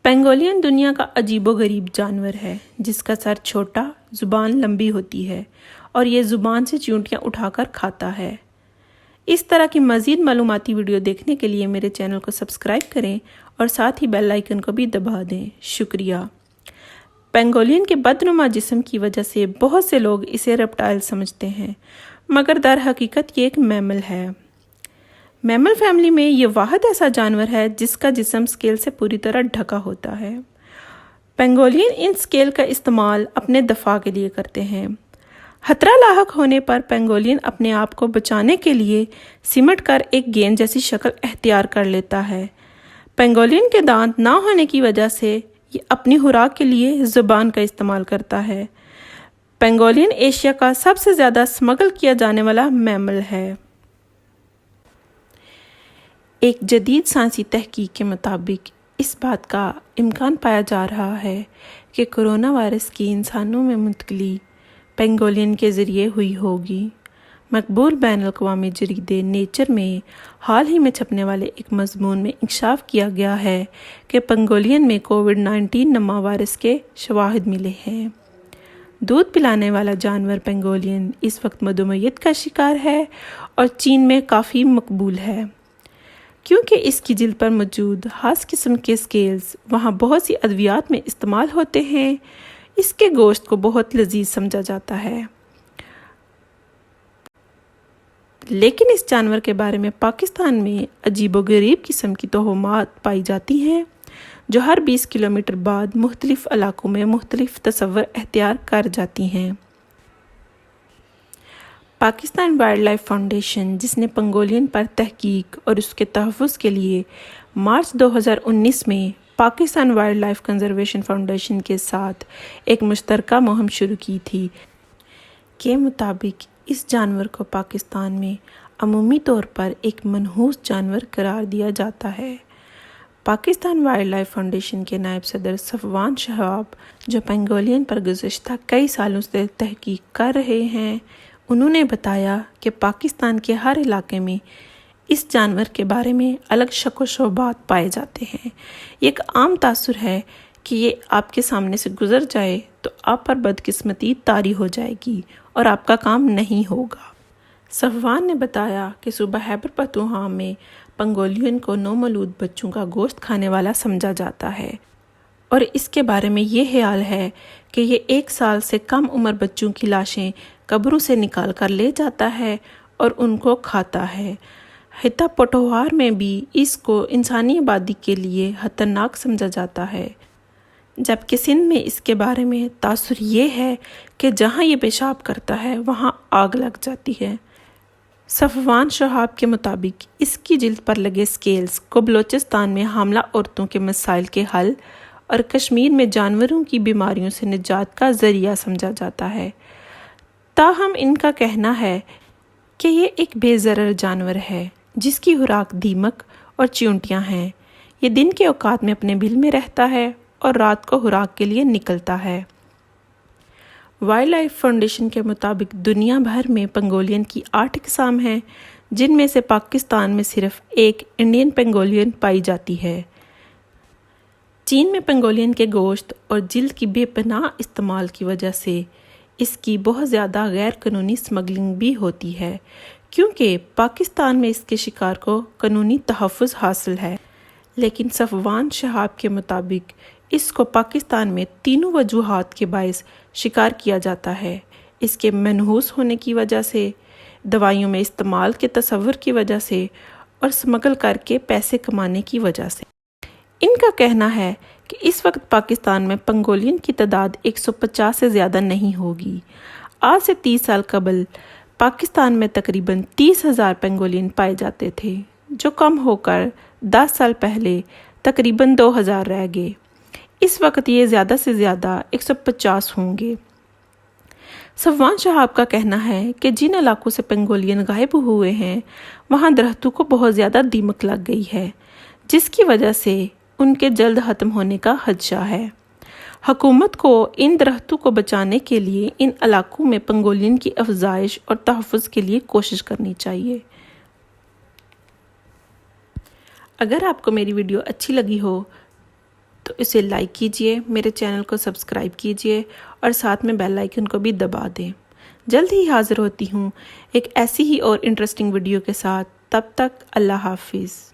Pangolin دنیا کا عجیب و غریب جانور ہے جس کا سر چھوٹا، زبان لمبی ہوتی ہے اور یہ زبان سے چیونٹیاں اٹھا کر کھاتا ہے۔ اس طرح کی مزید معلوماتی ویڈیو دیکھنے کے لیے میرے چینل کو سبسکرائب کریں اور ساتھ ہی بیل آئیکن کو بھی دبا دیں۔ شکریہ۔ پینگولین کے بدنما جسم کی وجہ سے بہت سے لوگ اسے ریپٹائل سمجھتے ہیں، مگر در حقیقت یہ ایک میمل ہے۔ میمل فیملی میں یہ واحد ایسا جانور ہے جس کا جسم اسکیل سے پوری طرح ڈھکا ہوتا ہے۔ پینگولین ان اسکیل کا استعمال اپنے دفاع کے لیے کرتے ہیں۔ خطرہ لاحق ہونے پر پینگولین اپنے آپ کو بچانے کے لیے سمٹ کر ایک گیند جیسی شکل اختیار کر لیتا ہے۔ پینگولین کے دانت نہ ہونے کی وجہ سے یہ اپنی خوراک کے لیے زبان کا استعمال کرتا ہے۔ پینگولین ایشیا کا سب سے زیادہ اسمگل کیا جانے والا میمل ہے۔ ایک جدید سائنسی تحقیق کے مطابق اس بات کا امکان پایا جا رہا ہے کہ کرونا وائرس کی انسانوں میں منتقلی پینگولین کے ذریعے ہوئی ہوگی۔ مقبول بین الاقوامی جریدے نیچر میں حال ہی میں چھپنے والے ایک مضمون میں انکشاف کیا گیا ہے کہ پینگولین میں کووڈ-19 نما وائرس کے شواہد ملے ہیں۔ دودھ پلانے والا جانور پینگولین اس وقت مدومیت کا شکار ہے اور چین میں کافی مقبول ہے۔ کیونکہ اس کی جلد پر موجود خاص قسم کے اسکیلز وہاں بہت سی ادویات میں استعمال ہوتے ہیں، اس کے گوشت کو بہت لذیذ سمجھا جاتا ہے۔ لیکن اس جانور کے بارے میں پاکستان میں عجیب و غریب قسم کی توہمات پائی جاتی ہیں جو ہر 20 کلومیٹر بعد مختلف علاقوں میں مختلف تصور اختیار کر جاتی ہیں۔ پاکستان وائلڈ لائف فاؤنڈیشن، جس نے پینگولین پر تحقیق اور اس کے تحفظ کے لیے مارچ 2019 میں پاکستان وائلڈ لائف کنزرویشن فاؤنڈیشن کے ساتھ ایک مشترکہ مہم شروع کی تھی، کے مطابق اس جانور کو پاکستان میں عمومی طور پر ایک منحوس جانور قرار دیا جاتا ہے۔ پاکستان وائلڈ لائف فاؤنڈیشن کے نائب صدر صفوان شہاب، جو پینگولین پر گزشتہ کئی سالوں سے تحقیق کر رہے ہیں، انہوں نے بتایا کہ پاکستان کے ہر علاقے میں اس جانور کے بارے میں الگ شک و شبہات پائے جاتے ہیں۔ یہ ایک عام تاثر ہے کہ یہ آپ کے سامنے سے گزر جائے تو آپ پر بدقسمتی طاری ہو جائے گی اور آپ کا کام نہیں ہوگا۔ صفوان نے بتایا کہ صوبہ خیبر پختونخوا میں پینگولین کو نومولود بچوں کا گوشت کھانے والا سمجھا جاتا ہے اور اس کے بارے میں یہ خیال ہے کہ یہ 1 سال سے کم عمر بچوں کی لاشیں قبروں سے نکال کر لے جاتا ہے اور ان کو کھاتا ہے۔ خطہ پٹوہار میں بھی اس کو انسانی آبادی کے لیے خطرناک سمجھا جاتا ہے، جبکہ سندھ میں اس کے بارے میں تاثر یہ ہے کہ جہاں یہ پیشاب کرتا ہے وہاں آگ لگ جاتی ہے۔ صفوان شہاب کے مطابق اس کی جلد پر لگے اسکیلز کو بلوچستان میں حاملہ عورتوں کے مسائل کے حل اور کشمیر میں جانوروں کی بیماریوں سے نجات کا ذریعہ سمجھا جاتا ہے۔ تاہم ان کا کہنا ہے کہ یہ ایک بے ضرر جانور ہے جس کی خوراک دیمک اور چیونٹیاں ہیں۔ یہ دن کے اوقات میں اپنے بل میں رہتا ہے اور رات کو خوراک کے لیے نکلتا ہے۔ وائلڈ لائف فاؤنڈیشن کے مطابق دنیا بھر میں پینگولین کی 8 اقسام ہیں، جن میں سے پاکستان میں صرف ایک انڈین پینگولین پائی جاتی ہے۔ چین میں پینگولین کے گوشت اور جلد کی بے پناہ استعمال کی وجہ سے اس کی بہت زیادہ غیر قانونی اسمگلنگ بھی ہوتی ہے، کیونکہ پاکستان میں اس کے شکار کو قانونی تحفظ حاصل ہے۔ لیکن صفوان شہاب کے مطابق اس کو پاکستان میں 3 وجوہات کے باعث شکار کیا جاتا ہے: اس کے منحوس ہونے کی وجہ سے، دوائیوں میں استعمال کے تصور کی وجہ سے اور اسمگل کر کے پیسے کمانے کی وجہ سے۔ ان کا کہنا ہے کہ اس وقت پاکستان میں پینگولین کی تعداد 150 سے زیادہ نہیں ہوگی۔ آج سے 30 سال قبل پاکستان میں تقریباً 30,000 پینگولین پائے جاتے تھے، جو کم ہو کر 10 سال پہلے تقریباً 2,000 رہ گئے۔ اس وقت یہ زیادہ سے زیادہ 150 ہوں گے۔ صفوان شہاب کا کہنا ہے کہ جن علاقوں سے پینگولین غائب ہوئے ہیں وہاں درختوں کو بہت زیادہ دیمک لگ گئی ہے، جس کی وجہ سے ان کے جلد ختم ہونے کا خدشہ ہے۔ حکومت کو ان درختوں کو بچانے کے لیے ان علاقوں میں پینگولین کی افزائش اور تحفظ کے لیے کوشش کرنی چاہیے۔ اگر آپ کو میری ویڈیو اچھی لگی ہو تو اسے لائک کیجئے، میرے چینل کو سبسکرائب کیجئے اور ساتھ میں بیل آئیکن کو بھی دبا دیں۔ جلد ہی حاضر ہوتی ہوں ایک ایسی ہی اور انٹرسٹنگ ویڈیو کے ساتھ، تب تک اللہ حافظ۔